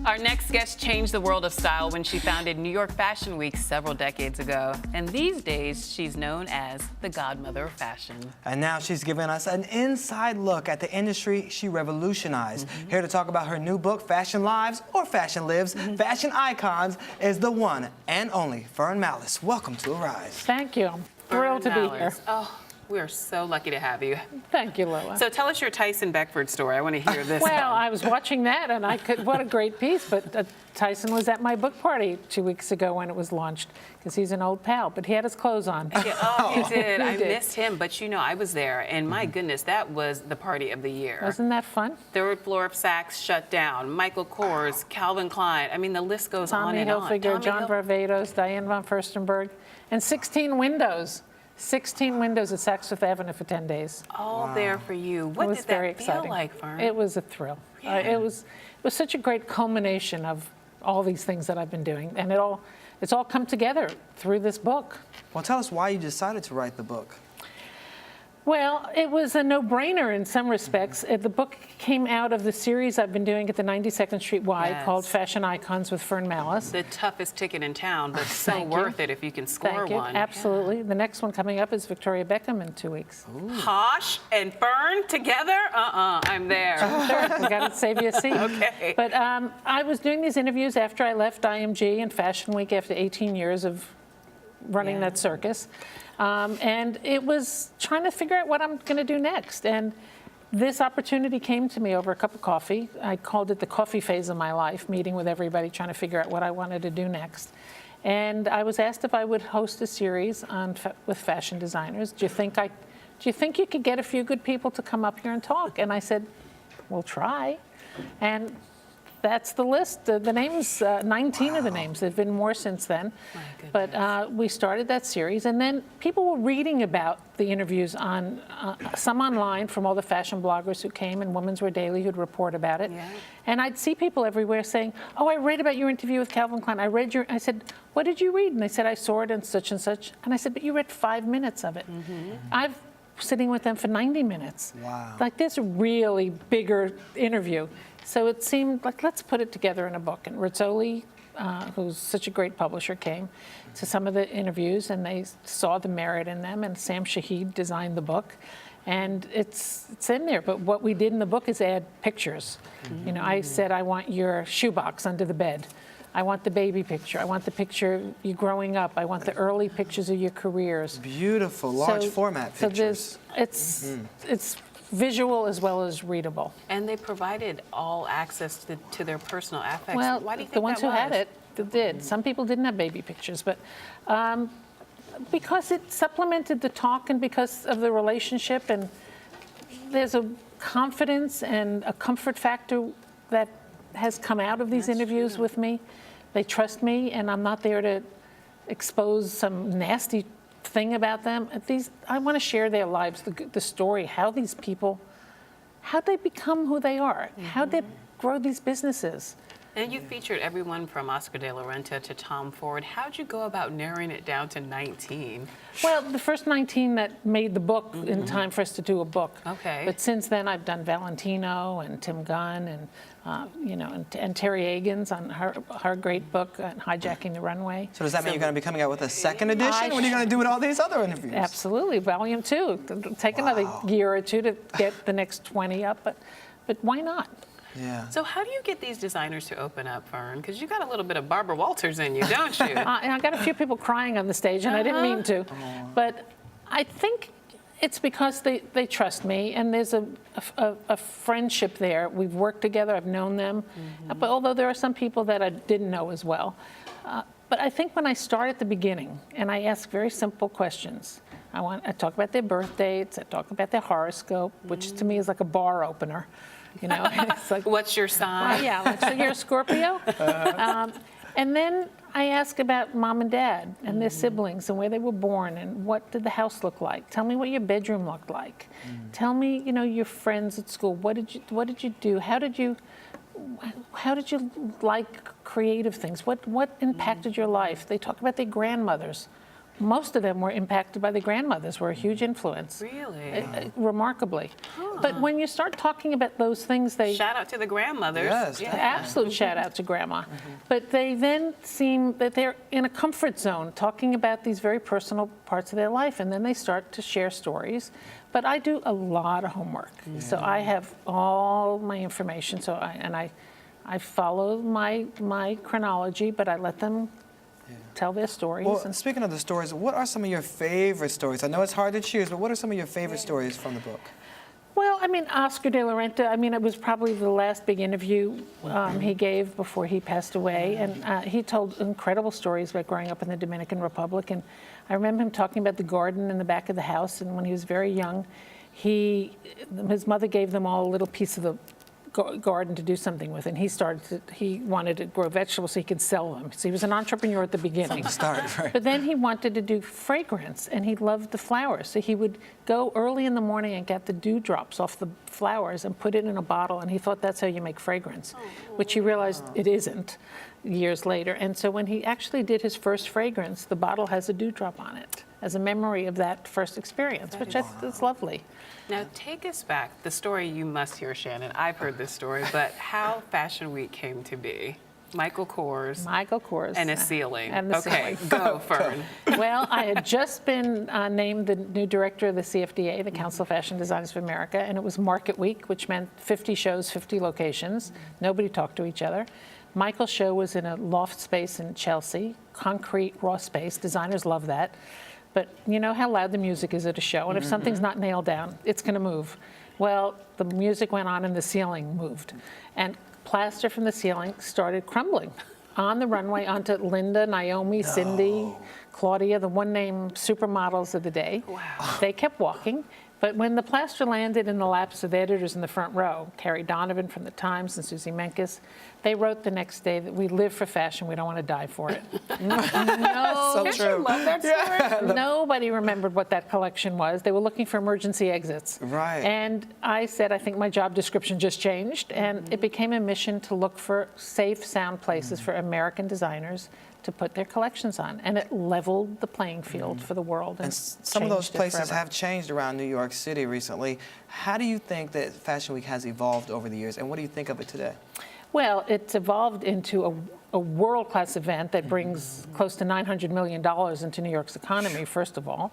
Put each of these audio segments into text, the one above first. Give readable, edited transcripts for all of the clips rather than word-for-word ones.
Our next guest changed the world of style when she founded New York Fashion Week several decades ago. And these days, she's known as the Godmother of Fashion. And now she's giving us an inside look at the industry she revolutionized. Here to talk about her new book, Fashion Lives or Fashion Lives, Fashion Icons, is the one and only Fern Mallis. Welcome to Arise. Thank you. I'm thrilled to be here. Oh, we are so lucky to have you. Thank you, Lola. So tell us your Tyson Beckford story. I want to hear this. Well, I was watching that, and what a great piece. But Tyson was at my book party 2 weeks ago when it was launched, because he's an old pal, but he had his clothes on. Yeah, oh, he did. I missed him, but you know, I was there, and my goodness, that was the party of the year. Wasn't that fun? Third floor of Saks shut down. Michael Kors, Calvin Klein. I mean, the list goes on and on. Tommy Hilfiger, John Varvatos, Diane von Furstenberg, and 16 windows. 16 windows at Saks Fifth Avenue for 10 days. All there for you. What did that feel like, Fern? It was a thrill. Yeah. It was such a great culmination of all these things that I've been doing, and it's all come together through this book. Well, tell us why you decided to write the book. Well, it was a no-brainer in some respects. The book came out of the series I've been doing at the 92nd Street Y called Fashion Icons with Fern Mallis. The toughest ticket in town, but so worth it if you can score one. Absolutely. Yeah. The next one coming up is Victoria Beckham in 2 weeks. Ooh. Hosh and Fern together? I'm there. We got to save you a seat. Okay. But I was doing these interviews after I left IMG and Fashion Week after 18 years of running that circus. And it was trying to figure out what I'm going to do next. And this opportunity came to me over a cup of coffee. I called it the coffee phase of my life, meeting with everybody, trying to figure out what I wanted to do next. And I was asked if I would host a series with fashion designers. Do you think you could get a few good people to come up here and talk? And I said, we'll try. And that's the list. The names, 19 of the names. There have been more since then. But we started that series, and then people were reading about the interviews on some online from all the fashion bloggers who came, and Women's Wear Daily who'd report about it. Yeah. And I'd see people everywhere saying, "Oh, I read about your interview with Calvin Klein. I said, what did you read?" And they said, "I saw it in such and such." And I said, "But you read 5 minutes of it." I've sitting with them for 90 minutes. Wow. Like, this a really bigger interview. So it seemed like, let's put it together in a book. And Rizzoli, who's such a great publisher, came to some of the interviews, and they saw the merit in them. And Sam Shahid designed the book, and it's in there. But what we did in the book is add pictures. You know, I said, I want your shoebox under the bed. I want the baby picture. I want the picture of you growing up. I want the early pictures of your careers. Beautiful, large format pictures. So it's visual as well as readable. And they provided all access to their personal affects. Well, why do you think the ones that who had it did. Some people didn't have baby pictures, but because it supplemented the talk and because of the relationship, and there's a confidence and a comfort factor that has come out of these interviews with me. They trust me, and I'm not there to expose some nasty thing about them. I want to share their lives, the story, how these people, how they become who they are, how they grow these businesses. And you featured everyone from Oscar de la Renta to Tom Ford. How'd you go about narrowing it down to 19? Well, the first 19 that made the book in time for us to do a book. Okay. But since then, I've done Valentino and Tim Gunn and you know, and Terry Egan's on her great book, Hijacking the Runway. So does that mean you're going to be coming out with a second edition? What are you going to do with all these other interviews? Absolutely, volume 2. It'll take another year or two to get the next 20 up, but why not? Yeah. So how do you get these designers to open up, Fern? Because you got a little bit of Barbara Walters in you, don't you? And I got a few people crying on the stage, and I didn't mean to. But I think it's because they trust me, and there's a friendship there. We've worked together. I've known them. But although there are some people that I didn't know as well. But I think when I start at the beginning, and I ask very simple questions, I talk about their birth dates, I talk about their horoscope, which to me is like a bar opener. You know, it's like, what's your sign? Yeah, so you're a Scorpio. And then I ask about mom and dad and their siblings and where they were born and what did the house look like. Tell me what your bedroom looked like. Tell me, you know, your friends at school. What did you do? How did you like creative things? What impacted your life? They talk about their grandmothers. Most of them were impacted by the grandmothers, were a huge influence. Really? Remarkably. But when you start talking about those things, they Shout out to the grandmothers. Yes, absolute shout out to Grandma. But they then seem that they're in a comfort zone talking about these very personal parts of their life, and then they start to share stories. But I do a lot of homework, so I have all my information. So I follow my chronology, but I let them tell their stories. Well, and speaking of the stories, what are some of your favorite stories? I know it's hard to choose, but what are some of your favorite stories from the book? Well, I mean, Oscar de la Renta, I mean, it was probably the last big interview he gave before he passed away. And he told incredible stories about growing up in the Dominican Republic. And I remember him talking about the garden in the back of the house. And when he was very young, his mother gave them all a little piece of the garden to do something with, and he wanted to grow vegetables so he could sell them. So he was an entrepreneur at the beginning. Right. But then he wanted to do fragrance, and he loved the flowers. So he would go early in the morning and get the dewdrops off the flowers and put it in a bottle, and he thought that's how you make fragrance, which he realized it isn't years later. And so when he actually did his first fragrance, the bottle has a dewdrop on it as a memory of that first experience, which is lovely. Now, take us back. The story you must hear, Shannon. I've heard this story, but how Fashion Week came to be. Michael Kors. And a ceiling. Okay, go, Fern. Well, I had just been named the new director of the CFDA, the Council of Fashion Designers of America, and it was Market Week, which meant 50 shows, 50 locations. Nobody talked to each other. Michael's show was in a loft space in Chelsea, concrete, raw space. Designers love that. But you know how loud the music is at a show, and if something's not nailed down, it's going to move. Well, the music went on and the ceiling moved. And plaster from the ceiling started crumbling on the runway onto Linda, Naomi, Cindy, Claudia, the one-name supermodels of the day. Wow. They kept walking. But when the plaster landed in the laps of the editors in the front row, Carrie Donovan from the Times and Susie Menkes, they wrote the next day that we live for fashion, we don't want to die for it. So Don't true. you love that story? Nobody remembered what that collection was. They were looking for emergency exits. Right. And I said, I think my job description just changed, and it became a mission to look for safe, sound places for American designers to put their collections on, and it leveled the playing field for the world. And some of those places have changed around New York City recently. How do you think that Fashion Week has evolved over the years, and what do you think of it today? Well, it's evolved into a world-class event that brings close to $900 million into New York's economy, first of all.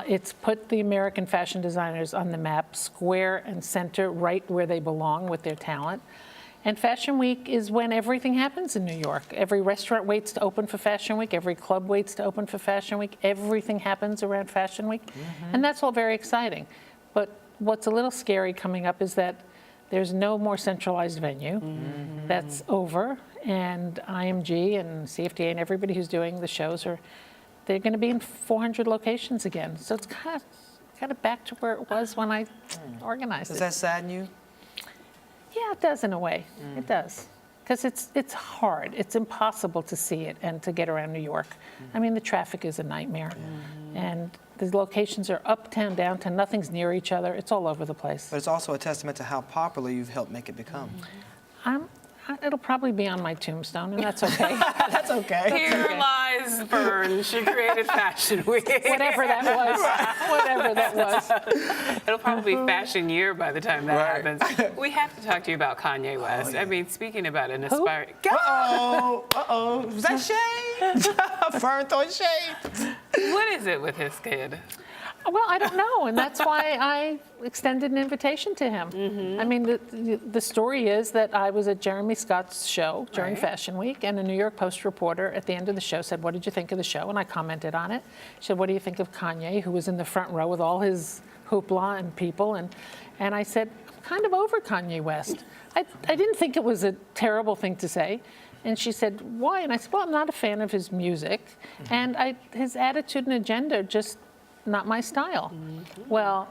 It's put the American fashion designers on the map, square and center, right where they belong with their talent. And Fashion Week is when everything happens in New York. Every restaurant waits to open for Fashion Week. Every club waits to open for Fashion Week. Everything happens around Fashion Week. And that's all very exciting. But what's a little scary coming up is that there's no more centralized venue. That's over. And IMG and CFDA and everybody who's doing the shows they're going to be in 400 locations again. So it's kind of back to where it was when I organized it. Does that sadden you? Yeah, it does in a way. It does. Because it's hard. It's impossible to see it and to get around New York. I mean, the traffic is a nightmare. And the locations are uptown, downtown. Nothing's near each other. It's all over the place. But it's also a testament to how popular you've helped make it become. It'll probably be on my tombstone, and that's okay. That's okay. Here lies Fern. She created Fashion Week. Whatever that was. Whatever that was. It'll probably be Fashion Year by the time that happens. We have to talk to you about Kanye West. I mean, speaking about an inspiring... Uh-oh. Was that shade? Fern throwing shade. What is it with his kid? Well, I don't know, and that's why I extended an invitation to him. I mean, the story is that I was at Jeremy Scott's show during Fashion Week, and a New York Post reporter at the end of the show said, "What did you think of the show?" And I commented on it. She said, "What do you think of Kanye, who was in the front row with all his hoopla and people?" And I said, "I'm kind of over Kanye West." I didn't think it was a terrible thing to say. And she said, "Why?" And I said, "Well, I'm not a fan of his music, and his attitude and agenda just not my style." Well,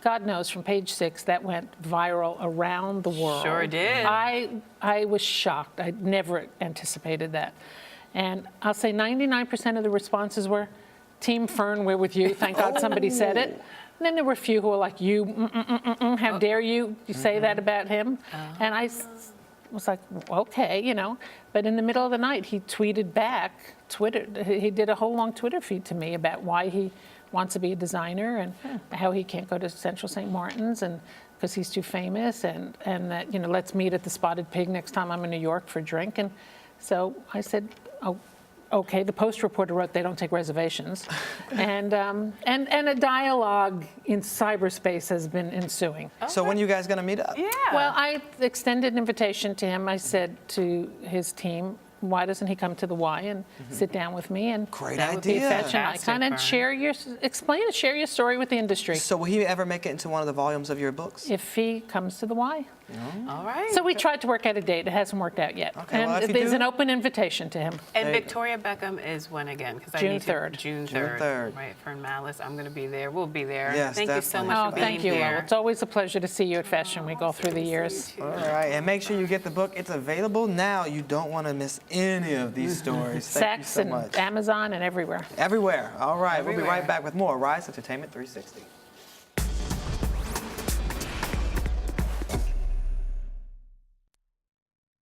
God knows, from Page 6, that went viral around the world. Sure did. I was shocked. I never anticipated that. And I'll say 99% of the responses were, "Team Fern, we're with you. Thank God somebody said it." And then there were a few who were like, how dare you say that about him? And I was like, okay, you know. But in the middle of the night, he tweeted back, he did a whole long Twitter feed to me about why he wants to be a designer and how he can't go to Central St. Martin's and because he's too famous, and that, you know, let's meet at the Spotted Pig next time I'm in New York for a drink. And so I said, oh, okay. The Post reporter wrote they don't take reservations, and a dialogue in cyberspace has been ensuing. Okay. So when are you guys gonna meet up? Yeah. Well, I extended an invitation to him. I said to his team, why doesn't he come to the Y and sit down with me and Great that would be a idea. fashion icon and share your story with the industry. So will he ever make it into one of the volumes of your books? If he comes to the Y. All right. So we tried to work out a date. It hasn't worked out yet. Okay, well, and if you there's do- an open invitation to him. And Victoria Beckham is when again? Because June 3rd. June 3rd. June 3rd. Right, Fern Mallis. I'm going to be there. We'll be there. Yes, thank you so definitely. much Oh, for being thank you, here. Will. It's always a pleasure to see you at Fashion Week all through the years. All right, and make sure you get the book. It's available now. You don't want to miss any of these stories. Thank you Saks so and much. Amazon and everywhere. Everywhere. All right, we'll be Everywhere. right back with more Rise Entertainment 360.